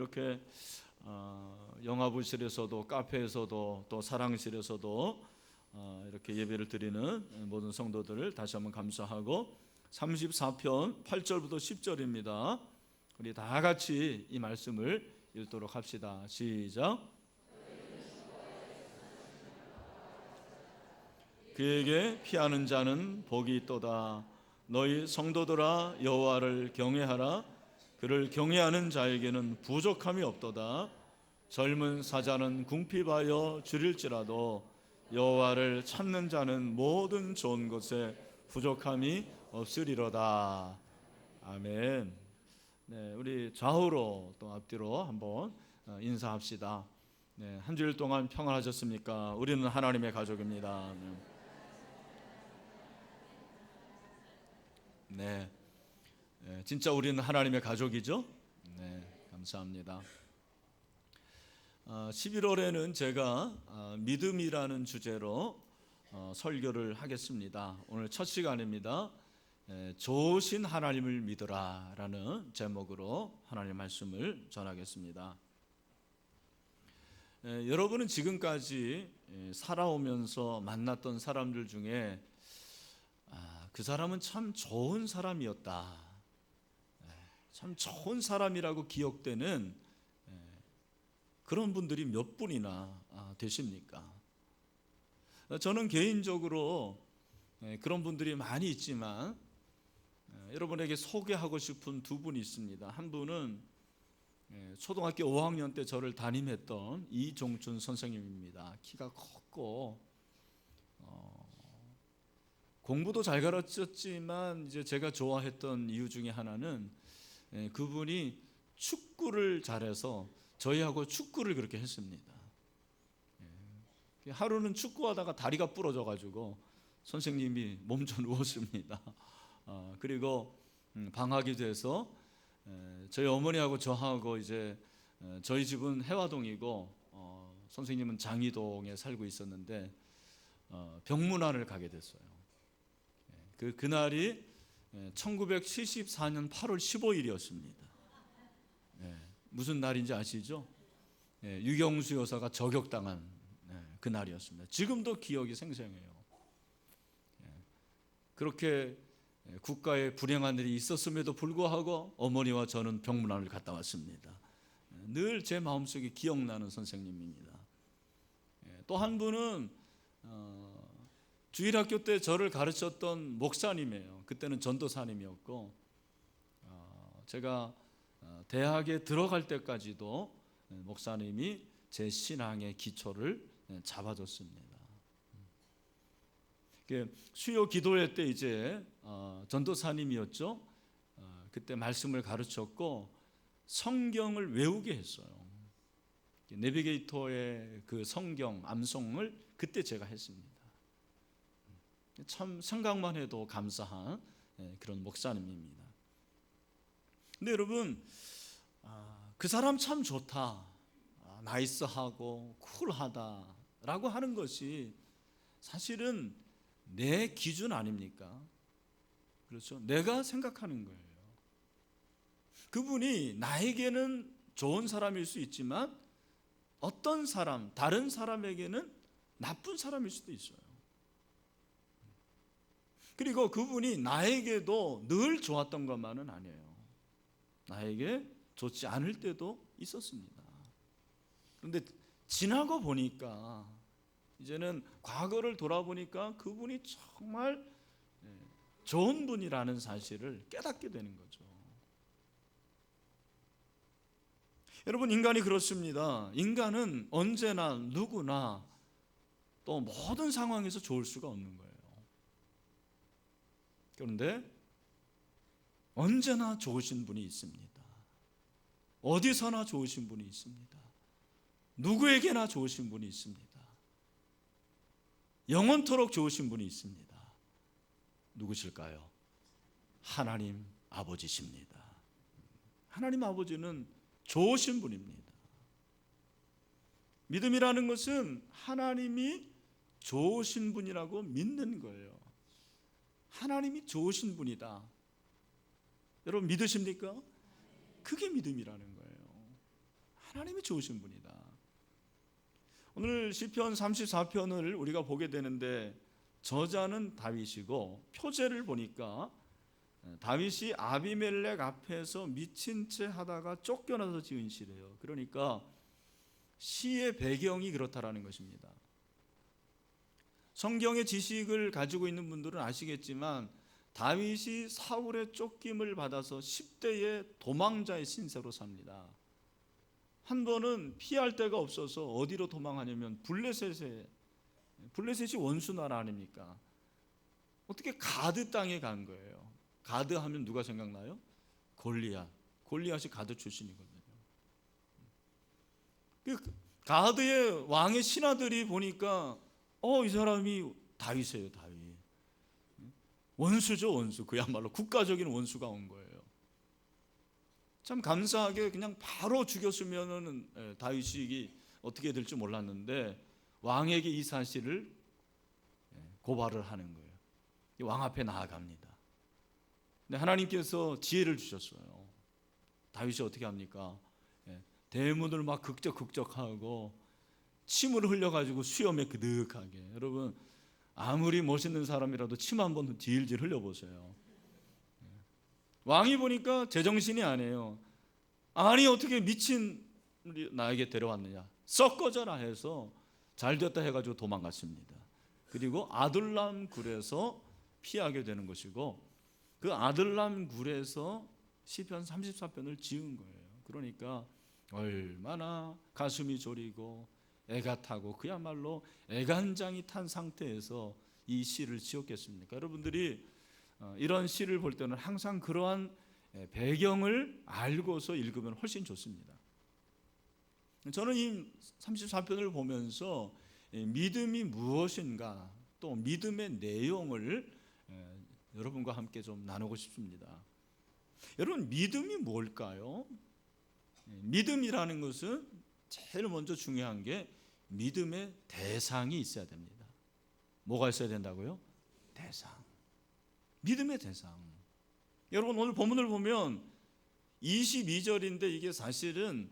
이렇게 영화부실에서도 카페에서도 또 사랑실에서도 이렇게 예배를 드리는 모든 성도들을 다시 한번 감사하고 34편 8절부터 10절입니다. 우리 다 같이 이 말씀을 읽도록 합시다. 시작. 그에게 피하는 자는 복이 있도다. 너희 성도들아 여호와를 경외하라. 그를 경외하는 자에게는 부족함이 없도다. 젊은 사자는 궁핍하여 줄일지라도 여호와를 찾는 자는 모든 좋은 것에 부족함이 없으리로다. 아멘. 네, 우리 좌우로 또 앞뒤로 한번 인사합시다. 네, 한 주일 동안 평안하셨습니까? 우리는 하나님의 가족입니다. 네, 진짜 우리는 하나님의 가족이죠? 네, 감사합니다. 11월에는 제가 믿음이라는 주제로 설교를 하겠습니다. 오늘 첫 시간입니다. 좋으신 하나님을 믿으라 라는 제목으로 하나님의 말씀을 전하겠습니다. 여러분은 지금까지 살아오면서 만났던 사람들 중에 그 사람은 참 좋은 사람이었다, 참 좋은 사람이라고 기억되는 그런 분들이 몇 분이나 되십니까? 저는 개인적으로 그런 분들이 많이 있지만 여러분에게 소개하고 싶은 두 분이 있습니다. 한 분은 초등학교 5학년 때 저를 담임했던 이종춘 선생님입니다. 키가 컸고 공부도 잘 가르쳤지만 이제 제가 좋아했던 이유 중에 하나는 그분이 축구를 잘해서 저희하고 축구를 그렇게 했습니다. 하루는 축구하다가 다리가 부러져 가지고 선생님이 몸져 누웠습니다. 그리고 방학이 돼서 저희 어머니하고 저하고 이제 저희 집은 해화동이고 선생님은 장이동에 살고 있었는데 병문안을 가게 됐어요. 그날이 1974년 8월 15일이었습니다. 무슨 날인지 아시죠? 유경수 여사가 저격당한 그날이었습니다. 지금도 기억이 생생해요. 그렇게 국가에 불행한 일이 있었음에도 불구하고 어머니와 저는 병문안을 갔다 왔습니다. 늘 제 마음속에 기억나는 선생님입니다. 또 한 분은 주일학교 때 저를 가르쳤던 목사님이에요. 그때는 전도사님이었고 제가 대학에 들어갈 때까지도 목사님이 제 신앙의 기초를 잡아줬습니다. 수요 기도회 때 이제 전도사님이었죠. 그때 말씀을 가르쳤고 성경을 외우게 했어요. 내비게이터의 그 성경 암송을 그때 제가 했습니다. 참 생각만 해도 감사한 그런 목사님입니다. 근데 여러분, 그 사람 참 좋다, 나이스하고 쿨하다라고 하는 것이 사실은 내 기준 아닙니까? 그렇죠? 내가 생각하는 거예요. 그분이 나에게는 좋은 사람일 수 있지만 어떤 사람, 다른 사람에게는 나쁜 사람일 수도 있어요. 그리고 그분이 나에게도 늘 좋았던 것만은 아니에요. 나에게 좋지 않을 때도 있었습니다. 그런데 지나고 보니까 이제는 과거를 돌아보니까 그분이 정말 좋은 분이라는 사실을 깨닫게 되는 거죠. 여러분, 인간이 그렇습니다. 인간은 언제나 누구나 또 모든 상황에서 좋을 수가 없는 거예요. 그런데 언제나 좋으신 분이 있습니다. 어디서나 좋으신 분이 있습니다. 누구에게나 좋으신 분이 있습니다. 영원토록 좋으신 분이 있습니다. 누구실까요? 하나님 아버지십니다. 하나님 아버지는 좋으신 분입니다. 믿음이라는 것은 하나님이 좋으신 분이라고 믿는 거예요. 하나님이 좋으신 분이다. 여러분 믿으십니까? 그게 믿음이라는 거예요. 하나님이 좋으신 분이다. 오늘 시편 34편을 우리가 보게 되는데 저자는 다윗이고 표제를 보니까 다윗이 아비멜렉 앞에서 미친 채 하다가 쫓겨나서 지은 시래요. 그러니까 시의 배경이 그렇다라는 것입니다. 성경의 지식을 가지고 있는 분들은 아시겠지만 다윗이 사울의 쫓김을 받아서 10대의 도망자의 신세로 삽니다. 한 번은 피할 데가 없어서 어디로 도망하냐면 블레셋이 원수 나라 아닙니까? 어떻게 가드 땅에 간 거예요. 가드 하면 누가 생각나요? 골리앗이 가드 출신이거든요. 가드의 왕의 신하들이 보니까 이 사람이 다윗이에요. 다윗. 원수죠, 원수. 그야말로 국가적인 원수가 온 거예요. 참 감사하게 그냥 바로 죽였으면은 다윗이 어떻게 될지 몰랐는데 왕에게 이 사실을 고발을 하는 거예요. 왕 앞에 나아갑니다. 근데 하나님께서 지혜를 주셨어요. 다윗이 어떻게 합니까? 대문을 막 극적하고 침을 흘려가지고 수염에 그득하게. 여러분 아무리 멋있는 사람이라도 침 한번 질질 흘려보세요. 왕이 보니까 제정신이 아니에요. 아니 어떻게 미친 나에게 데려왔느냐, 썩 꺼져라 해서 잘됐다 해가지고 도망갔습니다. 그리고 아둘람 굴에서 피하게 되는 것이고 그 아둘람 굴에서 시편 34편을 지은 거예요. 그러니까 얼마나 가슴이 저리고 애가 타고 그야말로 애간장이 탄 상태에서 이 시를 지었겠습니까? 여러분들이 이런 시를 볼 때는 항상 그러한 배경을 알고서 읽으면 훨씬 좋습니다. 저는 이 34편을 보면서 믿음이 무엇인가 또 믿음의 내용을 여러분과 함께 좀 나누고 싶습니다. 여러분 믿음이 뭘까요? 믿음이라는 것은 제일 먼저 중요한 게 믿음의 대상이 있어야 됩니다. 뭐가 있어야 된다고요? 대상. 믿음의 대상. 여러분 오늘 본문을 보면 22절인데 이게 사실은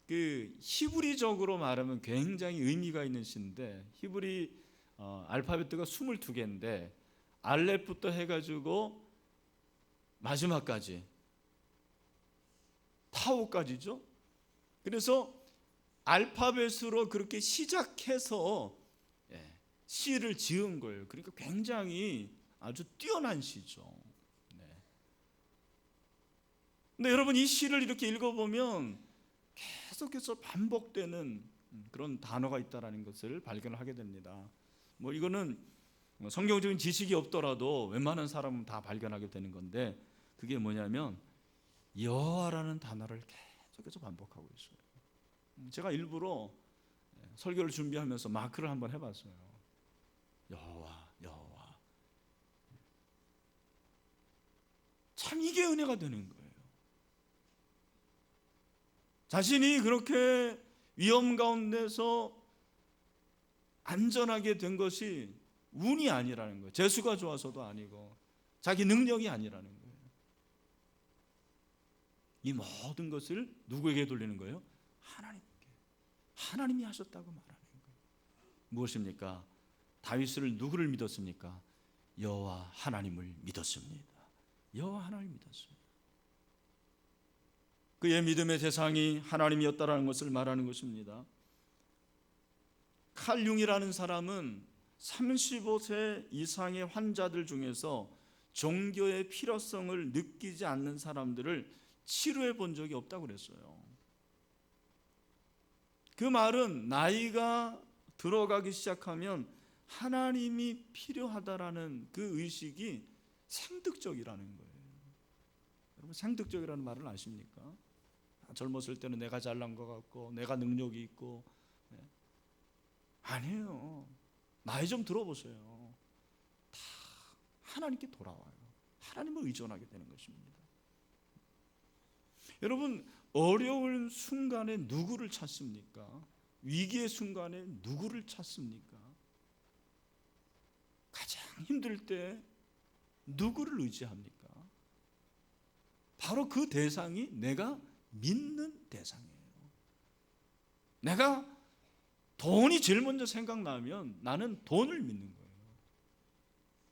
그 히브리적으로 말하면 굉장히 의미가 있는 시인데 히브리 알파벳가 22개인데 알렙부터 해가지고 마지막까지 타우까지죠. 그래서 알파벳으로 그렇게 시작해서 시를 지은 거예요. 그러니까 굉장히 아주 뛰어난 시죠. 근데 여러분 이 시를 이렇게 읽어보면 계속해서 반복되는 그런 단어가 있다라는 것을 발견하게 됩니다. 뭐 이거는 성경적인 지식이 없더라도 웬만한 사람은 다 발견하게 되는 건데 그게 뭐냐면 여호와라는 단어를 계속해서 반복하고 있어요. 제가 일부러 설교를 준비하면서 마크를 한번 해봤어요. 여호와, 여호와. 참 이게 은혜가 되는 거예요. 자신이 그렇게 위험 가운데서 안전하게 된 것이 운이 아니라는 거예요. 재수가 좋아서도 아니고 자기 능력이 아니라는 거예요. 이 모든 것을 누구에게 돌리는 거예요? 하나님께. 하나님이 하셨다고 말하는 거예요. 무엇입니까? 다윗을 누구를 믿었습니까? 여호와 하나님을 믿었습니다. 여호와 하나님을 믿었습니다. 그의 믿음의 대상이 하나님이었다라는 것을 말하는 것입니다. 칼 융이라는 사람은 35세 이상의 환자들 중에서 종교의 필요성을 느끼지 않는 사람들을 치료해 본 적이 없다고 그랬어요. 그 말은 나이가 들어가기 시작하면 하나님이 필요하다라는 그 의식이 생득적이라는 거예요. 여러분 생득적이라는 말을 아십니까? 젊었을 때는 내가 잘난 것 같고 내가 능력이 있고 아니에요. 나이 좀 들어보세요. 다 하나님께 돌아와요. 하나님을 의존하게 되는 것입니다. 여러분 어려운 순간에 누구를 찾습니까? 위기의 순간에 누구를 찾습니까? 가장 힘들 때 누구를 의지합니까? 바로 그 대상이 내가 믿는 대상이에요. 내가 돈이 제일 먼저 생각나면 나는 돈을 믿는 거예요.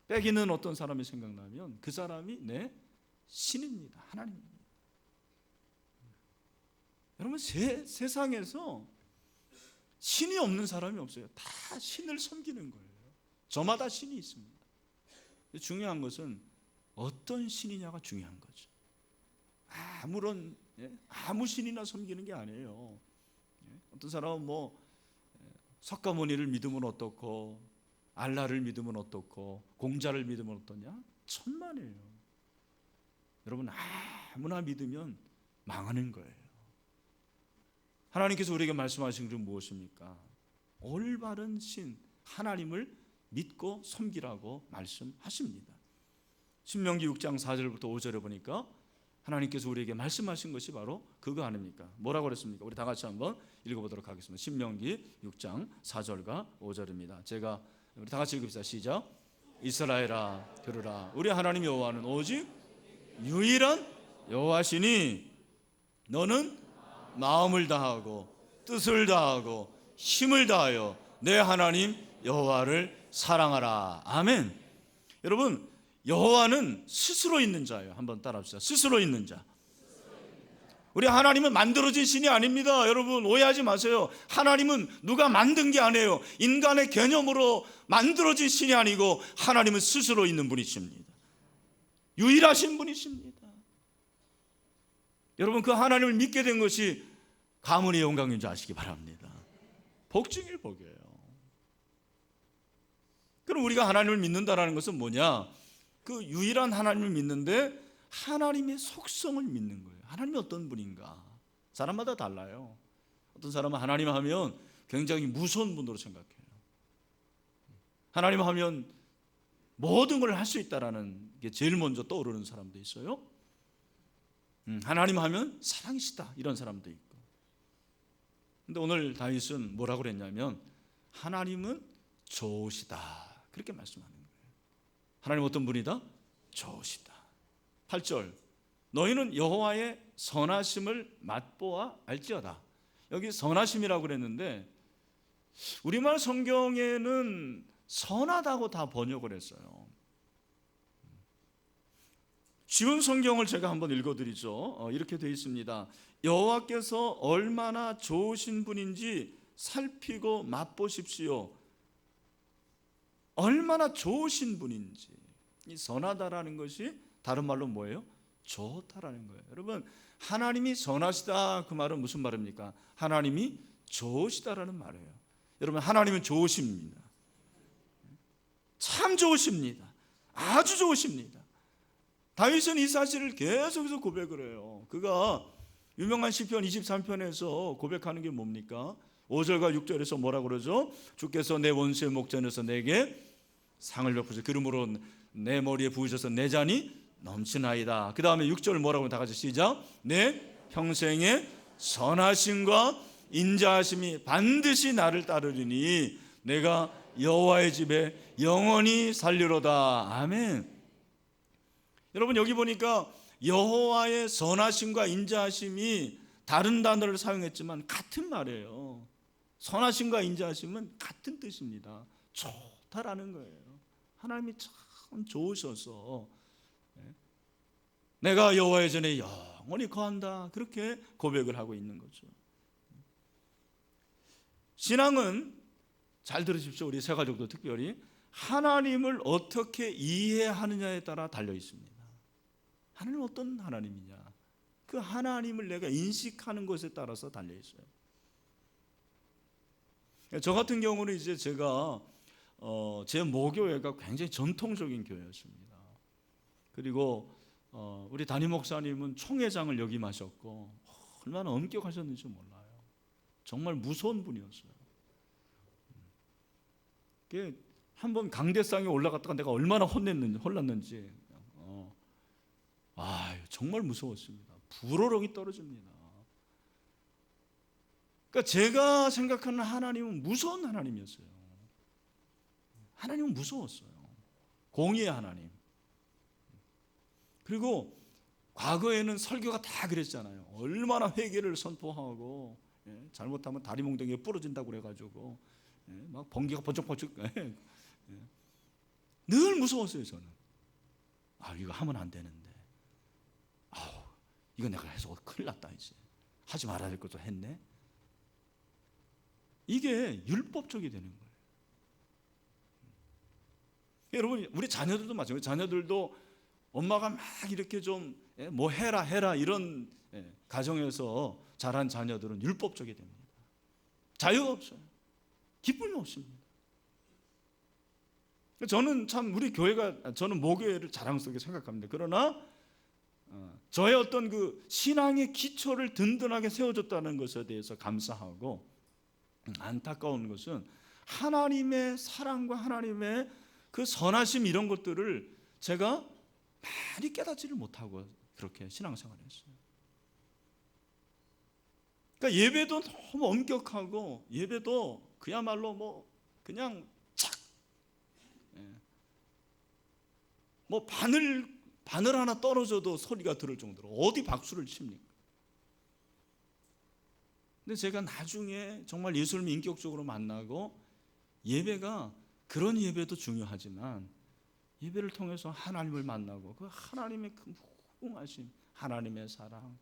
빼기는 어떤 사람이 생각나면 그 사람이 내 신입니다. 하나님입니다. 여러분, 세상에서 신이 없는 사람이 없어요. 다 신을 섬기는 거예요. 저마다 신이 있습니다. 중요한 것은 어떤 신이냐가 중요한 거죠. 아무 신이나 섬기는 게 아니에요. 어떤 사람은 석가모니를 믿으면 어떻고, 알라를 믿으면 어떻고, 공자를 믿으면 어떠냐? 천만에요. 여러분, 아무나 믿으면 망하는 거예요. 하나님께서 우리에게 말씀하신 것은 무엇입니까? 올바른 신 하나님을 믿고 섬기라고 말씀하십니다. 신명기 6장 4절부터 5절에 보니까 하나님께서 우리에게 말씀하신 것이 바로 그거 아닙니까? 뭐라고 그랬습니까? 우리 다 같이 한번 읽어보도록 하겠습니다. 신명기 6장 4절과 5절입니다. 우리 다 같이 읽읍시다. 시작. 이스라엘아 들으라. 우리 하나님 여호와는 오직 유일한 여호와시니 너는 마음을 다하고 뜻을 다하고 힘을 다하여 내 하나님 여호와를 사랑하라. 아멘. 여러분, 여호와는 스스로 있는 자예요. 한번 따라합시다. 스스로 있는 자. 우리 하나님은 만들어진 신이 아닙니다. 여러분, 오해하지 마세요. 하나님은 누가 만든 게 아니에요. 인간의 개념으로 만들어진 신이 아니고 하나님은 스스로 있는 분이십니다. 유일하신 분이십니다. 여러분, 그 하나님을 믿게 된 것이 가문의 영광인 줄 아시기 바랍니다. 복중일 복이에요. 그럼 우리가 하나님을 믿는다는 것은 뭐냐? 그 유일한 하나님을 믿는데 하나님의 속성을 믿는 거예요. 하나님이 어떤 분인가? 사람마다 달라요. 어떤 사람은 하나님 하면 굉장히 무서운 분으로 생각해요. 하나님 하면 모든 걸 할 수 있다라는 게 제일 먼저 떠오르는 사람도 있어요. 하나님 하면 사랑이시다 이런 사람도 있고. 근데 오늘 다윗은 뭐라고 그랬냐면 하나님은 좋으시다 그렇게 말씀하는 거예요. 하나님 어떤 분이다? 좋으시다. 8절 너희는 여호와의 선하심을 맛보아 알지어다. 여기 선하심이라고 그랬는데 우리말 성경에는 선하다고 다 번역을 했어요. 쉬운 성경을 제가 한번 읽어드리죠. 이렇게 되어 있습니다. 여호와께서 얼마나 좋으신 분인지 살피고 맛보십시오. 얼마나 좋으신 분인지. 이 선하다라는 것이 다른 말로 뭐예요? 좋다라는 거예요. 여러분, 하나님이 선하시다 그 말은 무슨 말입니까? 하나님이 좋으시다라는 말이에요. 여러분, 하나님은 좋으십니다. 참 좋으십니다. 아주 좋으십니다. 다윗은 이 사실을 계속해서 고백을 해요. 그가 유명한 시편 23편에서 고백하는 게 뭡니까? 5절과 6절에서 뭐라고 그러죠? 주께서 내 원수의 목전에서 내게 상을 베푸셔 기름으로 내 머리에 부으셔서 내 잔이 넘치나이다. 그 다음에 6절 뭐라고 다 같이 시작. 내 평생의 선하심과 인자하심이 반드시 나를 따르리니 내가 여호와의 집에 영원히 살리로다. 아멘. 여러분, 여기 보니까 여호와의 선하심과 인자하심이 다른 단어를 사용했지만 같은 말이에요. 선하심과 인자하심은 같은 뜻입니다. 좋다라는 거예요. 하나님이 참 좋으셔서 내가 여호와의 전에 영원히 거한다 그렇게 고백을 하고 있는 거죠. 신앙은 잘 들으십시오. 우리 세 가족도 특별히 하나님을 어떻게 이해하느냐에 따라 달려 있습니다. 하나님은 어떤 하나님이냐? 그 하나님을 내가 인식하는 것에 따라서 달려 있어요. 저 같은 경우는 이제 제가 제 모교회가 굉장히 전통적인 교회였습니다. 그리고 우리 담임 목사님은 총회장을 역임하셨고 얼마나 엄격하셨는지 몰라요. 정말 무서운 분이었어요. 한번 강대상에 올라갔다가 내가 얼마나 혼났는지 정말 무서웠습니다. 불호령이 떨어집니다. 그러니까 제가 생각하는 하나님은 무서운 하나님이었어요. 하나님은 무서웠어요. 공의의 하나님. 그리고 과거에는 설교가 다 그랬잖아요. 얼마나 회개를 선포하고 잘못하면 다리 몽둥이가 부러진다고 그래가지고 막 번개가 번쩍번쩍 늘 무서웠어요. 저는 이거 하면 안 되는데, 이거 내가 해서 큰일 났다, 이제 하지 말아야 될 것도 했네. 이게 율법적이 되는 거예요. 여러분, 우리 자녀들도 마찬가지예요. 자녀들도 엄마가 막 이렇게 좀 뭐 해라 이런 가정에서 자란 자녀들은 율법적이 됩니다. 자유가 없어요. 기쁨이 없습니다. 저는 참 우리 교회가, 저는 모교회를 자랑스럽게 생각합니다. 그러나 저의 어떤 그 신앙의 기초를 든든하게 세워줬다는 것에 대해서 감사하고, 안타까운 것은 하나님의 사랑과 하나님의 그 선하심, 이런 것들을 제가 많이 깨닫지를 못하고 그렇게 신앙생활을 했어요. 그러니까 예배도 너무 엄격하고, 예배도 그야말로 뭐 그냥 뭐 바늘 하나 떨어져도 소리가 들을 정도로 어디 박수를 칩니까? 근데 제가 나중에 정말 예수님을 인격적으로 만나고, 예배가, 그런 예배도 중요하지만 예배를 통해서 하나님을 만나고, 그 하나님의 그 무궁하신 하나님의 사랑,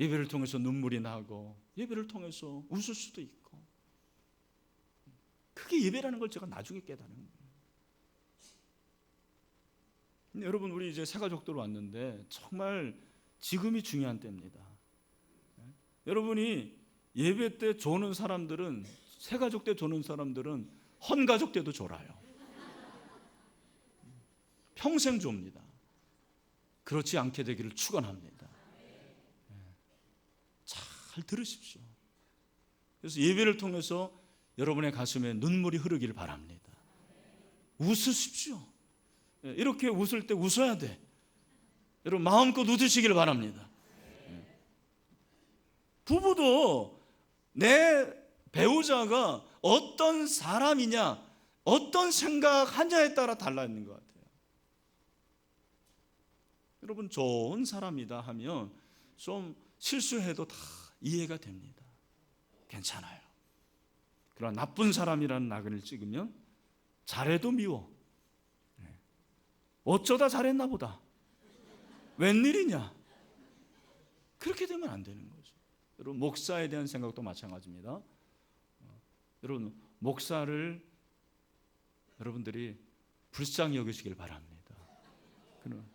예배를 통해서 눈물이 나고, 예배를 통해서 웃을 수도 있고, 그게 예배라는 걸 제가 나중에 깨달은 거예요. 여러분, 우리 이제 새가족들 왔는데 정말 지금이 중요한 때입니다. 여러분이 예배 때 조는 사람들은, 새가족 때 조는 사람들은 헌가족 때도 졸아요. 평생 좁니다. 그렇지 않게 되기를 축원합니다. 잘 들으십시오. 그래서 예배를 통해서 여러분의 가슴에 눈물이 흐르기를 바랍니다. 웃으십시오. 이렇게 웃을 때 웃어야 돼. 여러분, 마음껏 웃으시기를 바랍니다. 부부도 내 배우자가 어떤 사람이냐, 어떤 생각하냐에 따라 달라 있는 것 같아요. 여러분, 좋은 사람이다 하면 좀 실수해도 다 이해가 됩니다. 괜찮아요. 그러나 나쁜 사람이라는 나그네를 찍으면 잘해도 미워. 어쩌다 잘했나 보다. 웬일이냐. 그렇게 되면 안 되는 거죠. 여러분, 목사에 대한 생각도 마찬가지입니다. 여러분, 목사를 여러분들이 불쌍히 여기시길 바랍니다.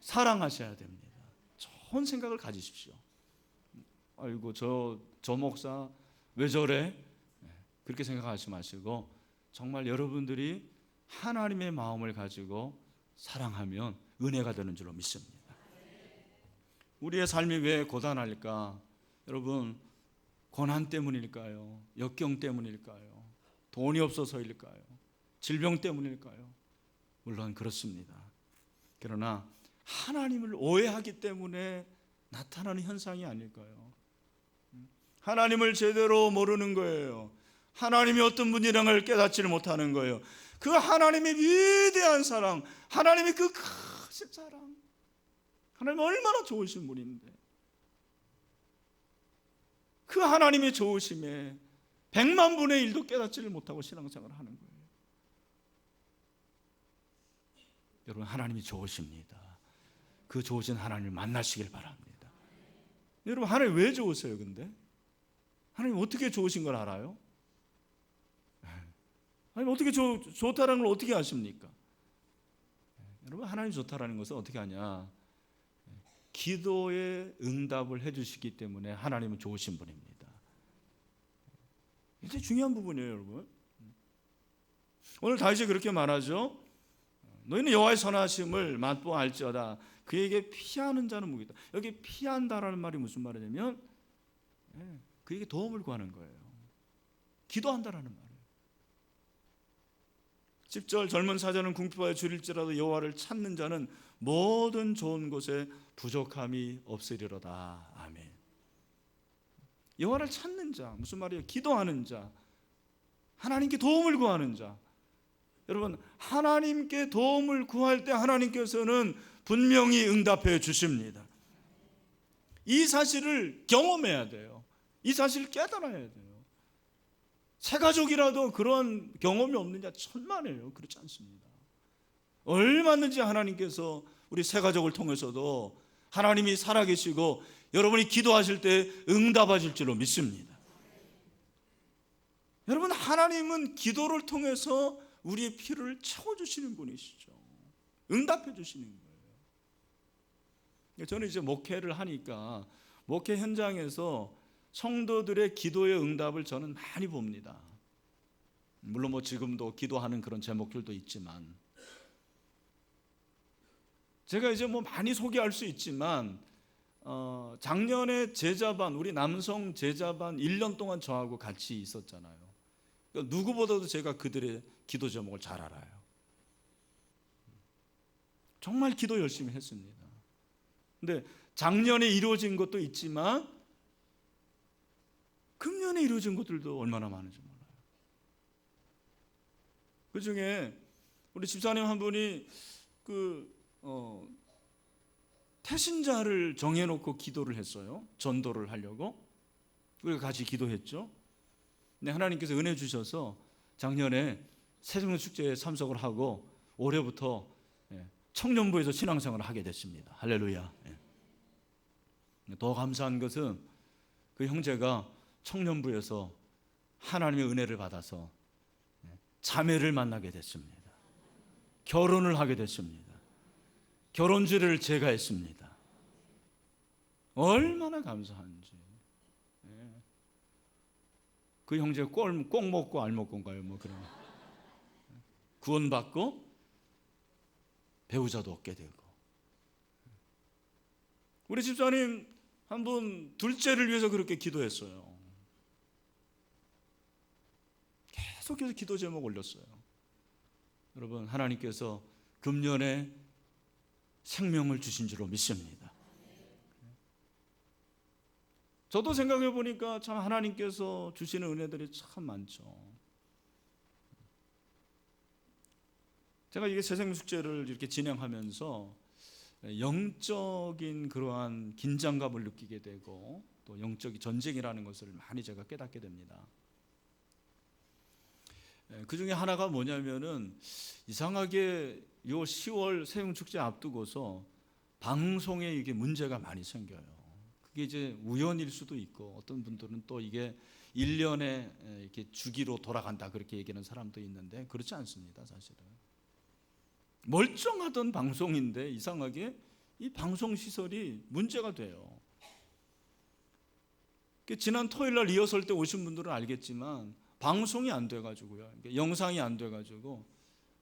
사랑하셔야 됩니다. 좋은 생각을 가지십시오. 아이고, 저 목사 왜 저래? 그렇게 생각하지 마시고, 정말 여러분들이 하나님의 마음을 가지고 사랑하면 은혜가 되는 줄로 믿습니다. 우리의 삶이 왜 고단할까? 여러분, 고난 때문일까요? 역경 때문일까요? 돈이 없어서일까요? 질병 때문일까요? 물론 그렇습니다. 그러나 하나님을 오해하기 때문에 나타나는 현상이 아닐까요? 하나님을 제대로 모르는 거예요. 하나님이 어떤 분이라는 걸 깨닫지를 못하는 거예요. 그 하나님의 위대한 사랑, 하나님의 그 크신 사랑, 하나님 얼마나 좋으신 분인데, 그 하나님의 좋으심에 100만 분의 1도 깨닫지를 못하고 신앙생활을 하는 거예요. 여러분, 하나님이 좋으십니다. 그 좋으신 하나님을 만나시길 바랍니다. 여러분, 하나님 왜 좋으세요? 근데 하나님 어떻게 좋으신 걸 알아요? 하나님 어떻게 좋다라는 걸 어떻게 아십니까? 여러분, 하나님 좋다라는 것은 어떻게 하냐? 기도에 응답을 해주시기 때문에 하나님은 좋으신 분입니다. 이게 중요한 부분이에요, 여러분. 오늘 다윗이 그렇게 말하죠. 너희는 여호와의 선하심을 맛보알지어다. 그에게 피하는 자는 무기다. 여기 피한다라는 말이 무슨 말이냐면 그에게 도움을 구하는 거예요. 기도한다라는 말이에요. 10절 젊은 사자는 궁핍하여 줄일지라도 여호와를 찾는 자는 모든 좋은 곳에 부족함이 없으리로다. 아멘. 여호와를 찾는 자, 무슨 말이에요? 기도하는 자, 하나님께 도움을 구하는 자. 여러분, 하나님께 도움을 구할 때 하나님께서는 분명히 응답해 주십니다. 이 사실을 경험해야 돼요. 이 사실을 깨달아야 돼요. 새 가족이라도 그런 경험이 없느냐? 천만에요. 그렇지 않습니다. 얼마든지 하나님께서 우리 새 가족을 통해서도 하나님이 살아계시고 여러분이 기도하실 때 응답하실 줄로 믿습니다. 여러분, 하나님은 기도를 통해서 우리의 필요를 채워주시는 분이시죠. 응답해 주시는 거예요. 저는 이제 목회를 하니까 목회 현장에서 성도들의 기도의 응답을 저는 많이 봅니다. 물론 뭐 지금도 기도하는 그런 제목들도 있지만, 제가 이제 뭐 많이 소개할 수 있지만 작년에 제자반, 우리 남성 제자반 1년 동안 저하고 같이 있었잖아요. 그러니까 누구보다도 제가 그들의 기도 제목을 잘 알아요. 정말 기도 열심히 했습니다. 근데 작년에 이루어진 것도 있지만 금년에 이루어진 것들도 얼마나 많은지 몰라요. 그 중에 우리 집사님 한 분이 태신자를 정해놓고 기도를 했어요. 전도를 하려고. 우리가 같이 기도했죠. 근데 하나님께서 은혜 주셔서 작년에 새정년 축제에 참석을 하고 올해부터 청년부에서 신앙생활을 하게 됐습니다. 할렐루야. 더 감사한 것은 그 형제가 청년부에서 하나님의 은혜를 받아서 자매를 만나게 됐습니다. 결혼을 하게 됐습니다. 결혼주례를 제가 했습니다. 얼마나 감사한지. 그 형제 꼭 먹고 알 먹고인가요? 뭐 그런 구원받고 배우자도 얻게 되고. 우리 집사님 한 분 둘째를 위해서 그렇게 기도했어요. 계속해서 기도 제목 올렸어요. 여러분, 하나님께서 금년에 생명을 주신 줄로 믿습니다. 저도 생각해 보니까 참 하나님께서 주시는 은혜들이 참 많죠. 제가 이게 새생명 축제를 이렇게 진행하면서 영적인 그러한 긴장감을 느끼게 되고 또 영적인 전쟁이라는 것을 많이 제가 깨닫게 됩니다. 그 중에 하나가 뭐냐면은 이상하게 요 10월 새생명 축제 앞두고서 방송에 이게 문제가 많이 생겨요. 그게 이제 우연일 수도 있고 어떤 분들은 또 이게 1년에 이렇게 주기로 돌아간다 그렇게 얘기하는 사람도 있는데 그렇지 않습니다. 사실은 멀쩡하던 방송인데 이상하게 이 방송 시설이 문제가 돼요. 지난 토요일 날 리허설 때 오신 분들은 알겠지만 방송이 안 돼가지고요, 영상이 안 돼가지고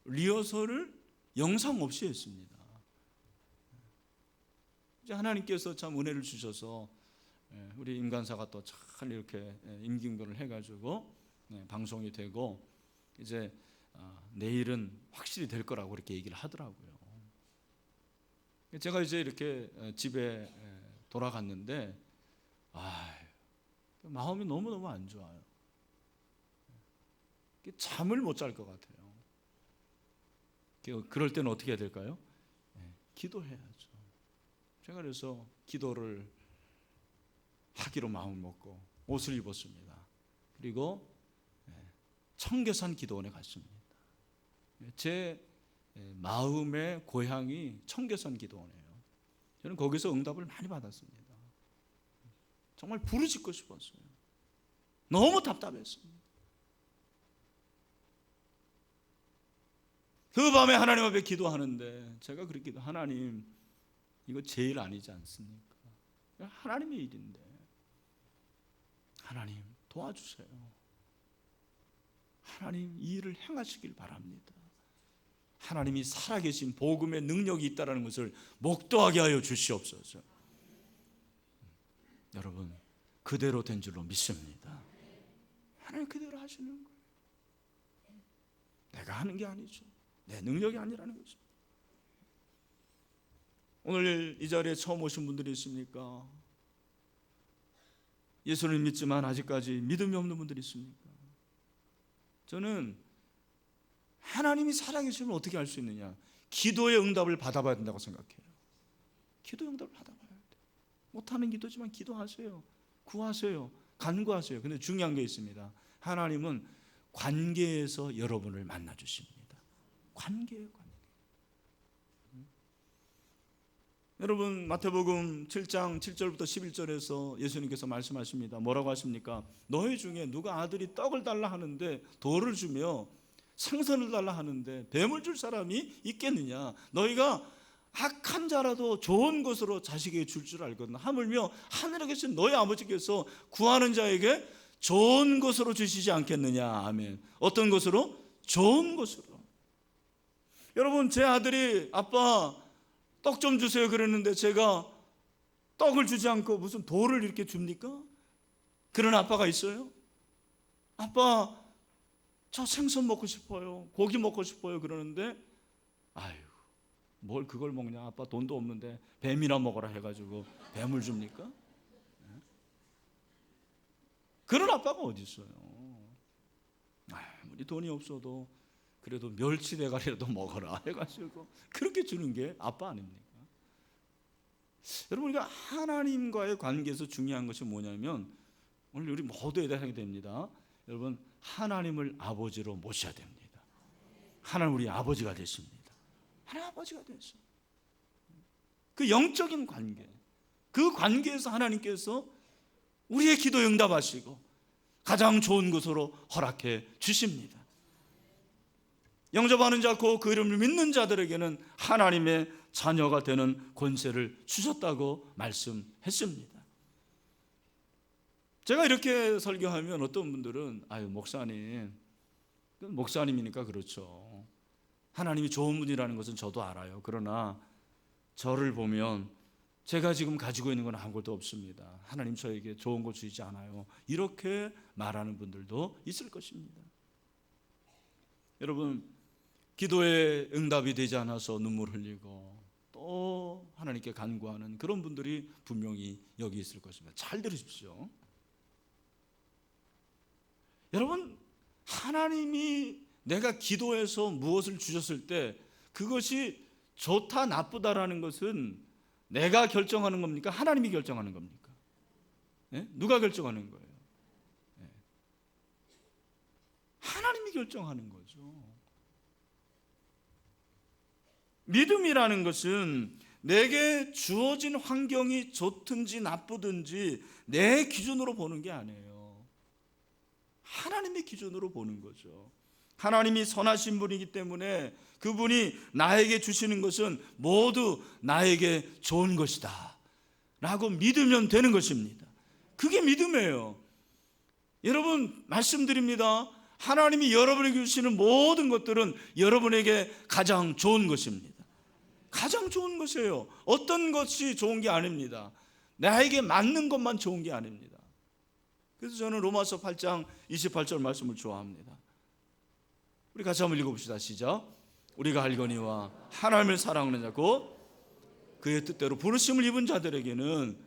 리허설을 영상 없이 했습니다. 이제 하나님께서 참 은혜를 주셔서 우리 임간사가 또 잘 이렇게 임기응변을 해가지고 방송이 되고 이제 내일은 확실히 될 거라고 그렇게 얘기를 하더라고요. 제가 이제 이렇게 집에 돌아갔는데 마음이 너무너무 안 좋아요. 잠을 못 잘 것 같아요. 그럴 때는 어떻게 해야 될까요? 기도해야죠. 제가 그래서 기도를 하기로 마음을 먹고 옷을 입었습니다. 그리고 청계산 기도원에 갔습니다. 제 마음의 고향이 청계산 기도원이에요. 저는 거기서 응답을 많이 받았습니다. 정말 부르짖고 싶었어요. 너무 답답했습니다. 그 밤에 하나님 앞에 기도하는데 제가 그렇게 기도, 하나님 이거 제 일 아니지 않습니까? 하나님의 일인데 하나님 도와주세요. 하나님 이 일을 행하시길 바랍니다. 하나님이 살아계신 복음의 능력이 있다는 것을 목도하게 하여 주시옵소서. 여러분, 그대로 된 줄로 믿습니다. 하나님 그대로 하시는 거예요. 내가 하는 게 아니죠. 내 능력이 아니라는 거죠. 오늘 이 자리에 처음 오신 분들이 있습니까? 예수를 믿지만 아직까지 믿음이 없는 분들이 있습니까? 저는 하나님이 살아계시면 어떻게 할 수 있느냐? 기도의 응답을 받아봐야 된다고 생각해요. 기도의 응답을 받아봐야 돼요. 못하는 기도지만 기도하세요. 구하세요. 간구하세요. 근데 중요한 게 있습니다. 하나님은 관계에서 여러분을 만나 주십니다. 관계예요, 관계. 여러분, 마태복음 7장 7절부터 11절에서 예수님께서 말씀하십니다. 뭐라고 하십니까? 너희 중에 누가 아들이 떡을 달라 하는데 돌을 주며 생선을 달라 하는데 뱀을 줄 사람이 있겠느냐? 너희가 악한 자라도 좋은 것으로 자식에게 줄 줄 알거든. 하물며 하늘에 계신 너희 아버지께서 구하는 자에게 좋은 것으로 주시지 않겠느냐. 아멘. 어떤 것으로? 좋은 것으로. 여러분, 제 아들이 아빠 떡 좀 주세요 그랬는데 제가 떡을 주지 않고 무슨 돌을 이렇게 줍니까? 그런 아빠가 있어요? 아빠, 저 생선 먹고 싶어요, 고기 먹고 싶어요 그러는데, 아유, 뭘 그걸 먹냐, 아빠 돈도 없는데 뱀이나 먹어라 해가지고 뱀을 줍니까? 그런 아빠가 어디 있어요? 아무리 돈이 없어도 그래도 멸치 대가리라도 먹어라 해가지고 그렇게 주는 게 아빠 아닙니까? 여러분, 우리가 하나님과의 관계에서 중요한 것이 뭐냐면, 오늘 우리 모두에 대하게 됩니다. 여러분, 하나님을 아버지로 모셔야 됩니다. 하나님 우리 아버지가 되십니다. 하나님 아버지가 되죠. 그 영적인 관계, 그 관계에서 하나님께서 우리의 기도 응답하시고 가장 좋은 것으로 허락해 주십니다. 영접하는 자, 그 이름을 믿는 자들에게는 하나님의 자녀가 되는 권세를 주셨다고 말씀했습니다. 제가 이렇게 설교하면 어떤 분들은, 아유, 목사님이니까 그렇죠. 하나님이 좋은 분이라는 것은 저도 알아요. 그러나 저를 보면 제가 지금 가지고 있는 건 아무것도 없습니다. 하나님 저에게 좋은 거 주시지 않아요. 이렇게 말하는 분들도 있을 것입니다. 여러분, 기도에 응답이 되지 않아서 눈물 흘리고 또 하나님께 간구하는 그런 분들이 분명히 여기 있을 것입니다. 잘 들으십시오. 여러분, 하나님이 내가 기도해서 무엇을 주셨을 때 그것이 좋다 나쁘다라는 것은 내가 결정하는 겁니까? 하나님이 결정하는 겁니까? 네? 누가 결정하는 거예요? 네. 하나님이 결정하는 거죠. 믿음이라는 것은 내게 주어진 환경이 좋든지 나쁘든지 내 기준으로 보는 게 아니에요. 하나님의 기준으로 보는 거죠. 하나님이 선하신 분이기 때문에 그분이 나에게 주시는 것은 모두 나에게 좋은 것이다 라고 믿으면 되는 것입니다. 그게 믿음이에요. 여러분, 말씀드립니다. 하나님이 여러분에게 주시는 모든 것들은 여러분에게 가장 좋은 것입니다. 가장 좋은 것이에요. 어떤 것이 좋은 게 아닙니다. 나에게 맞는 것만 좋은 게 아닙니다. 그래서 저는 로마서 8장 28절 말씀을 좋아합니다. 우리 같이 한번 읽어봅시다. 시작. 우리가 알거니와 하나님을 사랑하는 자 곧 그의 뜻대로 부르심을 입은 자들에게는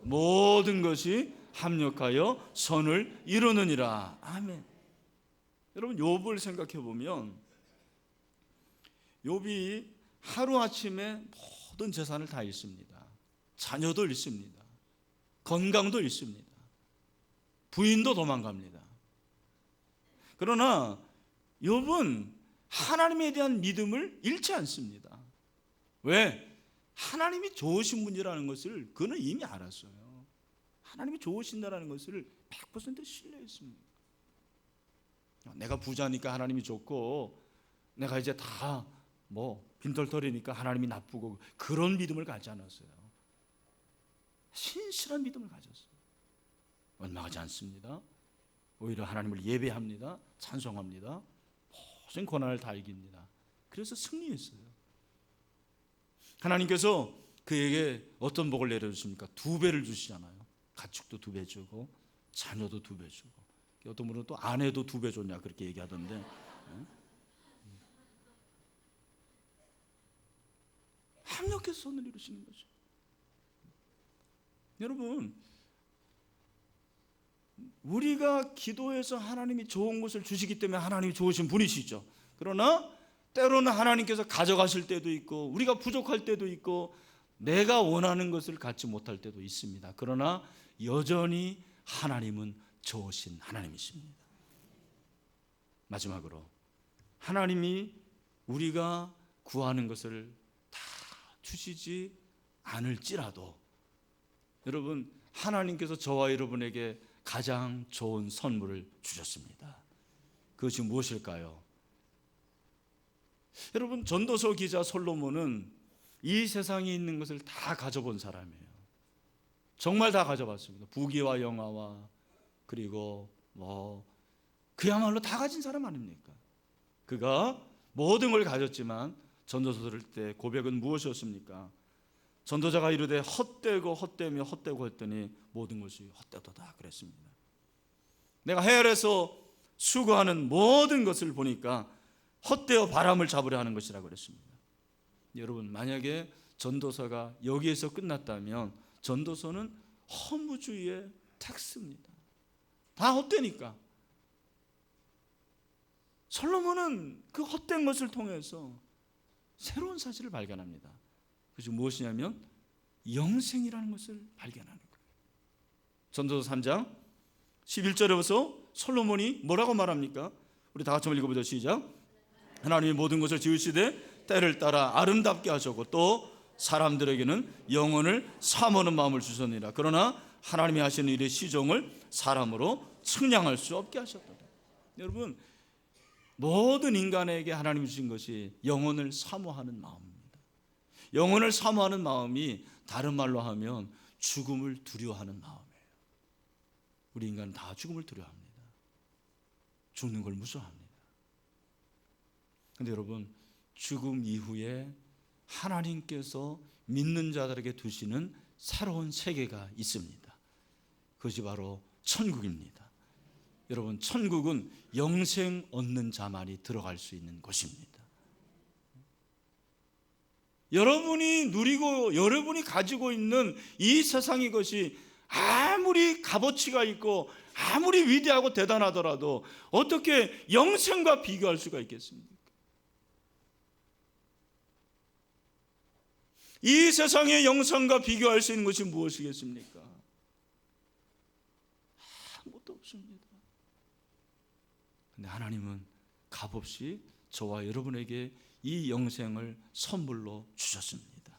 모든 것이 합력하여 선을 이루느니라. 아멘. 여러분, 욥을 생각해 보면 욥이 하루아침에 모든 재산을 다 잃습니다. 자녀도 잃습니다. 건강도 잃습니다. 부인도 도망갑니다. 그러나 욥은 하나님에 대한 믿음을 잃지 않습니다. 왜? 하나님이 좋으신 분이라는 것을 그는 이미 알았어요. 하나님이 좋으신다는 것을 100% 신뢰했습니다. 내가 부자니까 하나님이 좋고 내가 이제 다 빈털터리니까 하나님이 나쁘고, 그런 믿음을 가지 않았어요. 신실한 믿음을 가졌어요. 원망하지 않습니다. 오히려 하나님을 예배합니다. 찬송합니다. 모든 고난을 다 이깁니다. 그래서 승리했어요. 하나님께서 그에게 어떤 복을 내려주십니까? 2배를 주시잖아요. 가축도 2배 주고 자녀도 2배 주고, 어떤 분은 또 아내도 2배 줬냐 그렇게 얘기하던데, 합력해서 선을 이루시는 거죠. 여러분, 우리가 기도해서 하나님이 좋은 것을 주시기 때문에 하나님이 좋으신 분이시죠. 그러나 때로는 하나님께서 가져가실 때도 있고 우리가 부족할 때도 있고 내가 원하는 것을 갖지 못할 때도 있습니다. 그러나 여전히 하나님은 좋으신 하나님이십니다. 마지막으로 하나님이 우리가 구하는 것을 다 주시지 않을지라도 여러분, 하나님께서 저와 여러분에게 가장 좋은 선물을 주셨습니다. 그것이 무엇일까요? 여러분, 전도서 기자 솔로몬은 이 세상에 있는 것을 다 가져본 사람이에요. 정말 다 가져봤습니다. 부귀와 영화와 그리고 그야말로 다 가진 사람 아닙니까? 그가 모든 걸 가졌지만 전도서를 때 고백은 무엇이었습니까? 전도자가 이르되 헛되고 헛되며 헛되고 했더니 모든 것이 헛되도다 그랬습니다. 내가 헤아려서 수고하는 모든 것을 보니까 헛되어 바람을 잡으려 하는 것이라고 그랬습니다. 여러분, 만약에 전도서가 여기에서 끝났다면 전도서는 허무주의의 텍스트입니다. 다 헛되니까. 솔로몬은 그 헛된 것을 통해서 새로운 사실을 발견합니다. 그것이 무엇이냐면 영생이라는 것을 발견하는 거예요. 전도서 3장 11절에서 솔로몬이 뭐라고 말합니까? 우리 다 같이 한번 읽어보죠. 시작. 하나님이 모든 것을 지으시되 때를 따라 아름답게 하셨고 또 사람들에게는 영혼을 사모하는 마음을 주셨느니라. 그러나 하나님이 하시는 일의 시종을 사람으로 측량할 수 없게 하셨다. 여러분, 모든 인간에게 하나님이 주신 것이 영혼을 사모하는 마음입니다. 영혼을 사모하는 마음이 다른 말로 하면 죽음을 두려워하는 마음이에요. 우리 인간은 다 죽음을 두려워합니다. 죽는 걸 무서워합니다. 그런데 여러분, 죽음 이후에 하나님께서 믿는 자들에게 두시는 새로운 세계가 있습니다. 그것이 바로 천국입니다. 여러분, 천국은 영생 얻는 자만이 들어갈 수 있는 곳입니다. 여러분이 누리고 여러분이 가지고 있는 이 세상의 것이 아무리 값어치가 있고 아무리 위대하고 대단하더라도 어떻게 영생과 비교할 수가 있겠습니까? 이 세상의 영생과 비교할 수 있는 것이 무엇이겠습니까? 아무것도 없습니다. 근데 하나님은 값없이 저와 여러분에게 이 영생을 선물로 주셨습니다.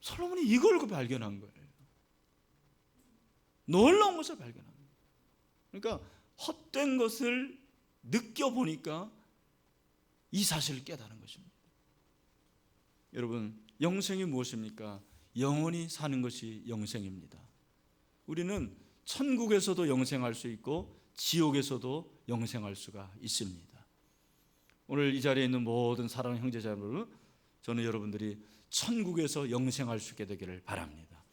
솔로몬이 이걸 발견한 거예요. 놀라운 것을 발견한 거예요. 그러니까 헛된 것을 느껴보니까 이 사실을 깨달은 것입니다. 여러분, 영생이 무엇입니까? 영원히 사는 것이 영생입니다. 우리는 천국에서도 영생할 수 있고 지옥에서도 영생할 수가 있습니다. 오늘 이 자리에 있는 모든 사랑하는 형제자매들, 저는 여러분들이 천국에서 영생할 수 있게 되기를 바랍니다.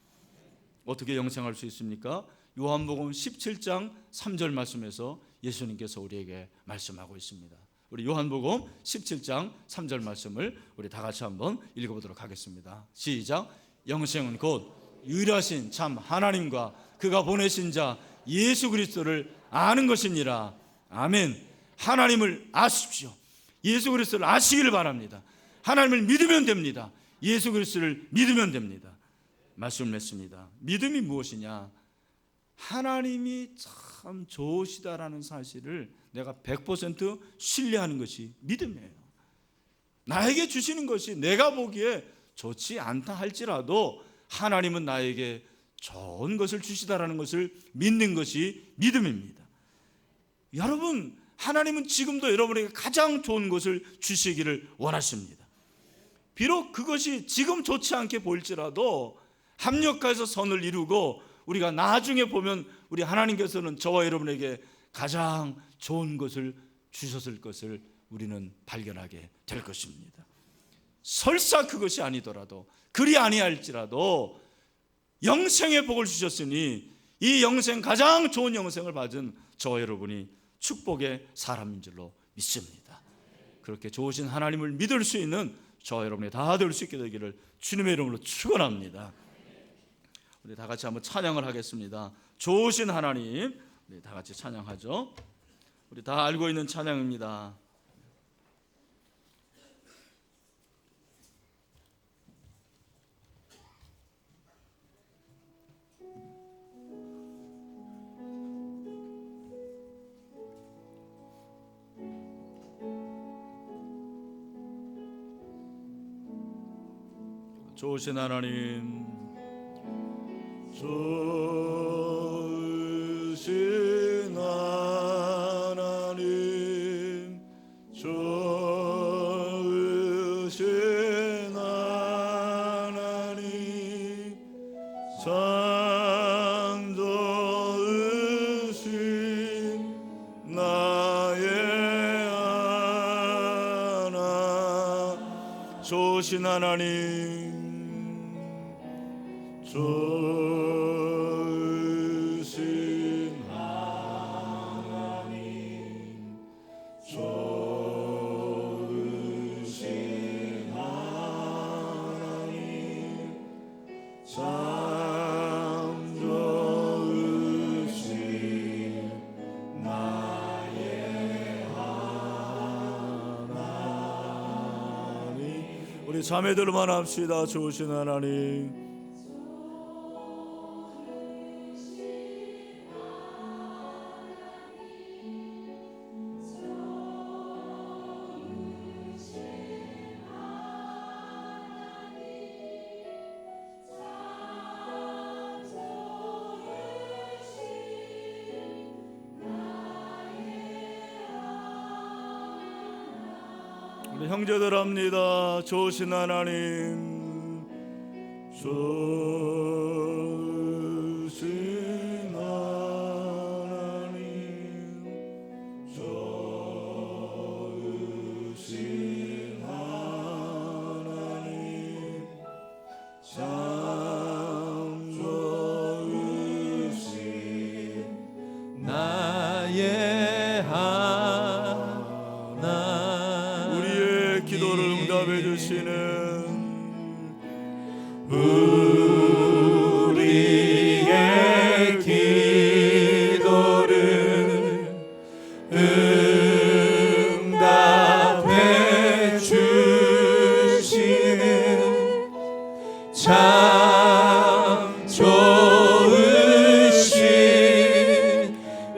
어떻게 영생할 수 있습니까? 요한복음 17장 3절 말씀에서 예수님께서 우리에게 말씀하고 있습니다. 우리 요한복음 17장 3절 말씀을 우리 다 같이 한번 읽어보도록 하겠습니다. 시작. 영생은 곧 유일하신 참 하나님과 그가 보내신 자 예수 그리스도를 아는 것이니라. 아멘. 하나님을 아십시오. 예수 그리스도를 아시기를 바랍니다. 하나님을 믿으면 됩니다. 예수 그리스도를 믿으면 됩니다. 말씀을 맺습니다. 믿음이 무엇이냐? 하나님이 참 좋으시다라는 사실을 내가 100% 신뢰하는 것이 믿음이에요. 나에게 주시는 것이 내가 보기에 좋지 않다 할지라도 하나님은 나에게 좋은 것을 주시다라는 것을 믿는 것이 믿음입니다. 여러분, 하나님은 지금도 여러분에게 가장 좋은 것을 주시기를 원하십니다. 비록 그것이 지금 좋지 않게 보일지라도 합력해서 선을 이루고 우리가 나중에 보면 우리 하나님께서는 저와 여러분에게 가장 좋은 것을 주셨을 것을 우리는 발견하게 될 것입니다. 설사 그것이 아니더라도, 그리 아니할지라도 영생의 복을 주셨으니 이 영생, 가장 좋은 영생을 받은 저와 여러분이 축복의 사람인 줄로 믿습니다. 그렇게 좋으신 하나님을 믿을 수 있는 저와 여러분이 다 될 수 있게 되기를 주님의 이름으로 축원합니다. 우리 다 같이 한번 찬양을 하겠습니다. 좋으신 하나님, 우리 다 같이 찬양하죠. 우리 다 알고 있는 찬양입니다. 좋으신 하나님, 좋으신 하나님, 좋으신 하나님, 참 좋으신 나의 하나, 좋으신 하나님, 좋으신 하나님, 좋으신 하나님, 참 좋으신 나의 하나님. 우리 자매들만 합시다. 좋으신 하나님, 우리 형제들 합니다. 좋으신 하나님, 좋으신 하나님, 좋으신 하나님, 참 좋으신 나의 하나님, 우리의 기도를 응답해 주시는 우리의 기도를 응답해 주시는 참 좋으신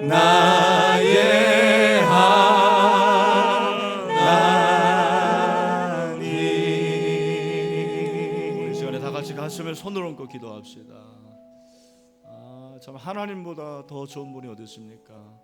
나의 하나님. 우리 시간에 다 같이 가슴에 손을 얹고 기도합시다. 참 하나님보다 더 좋은 분이 어디 있습니까?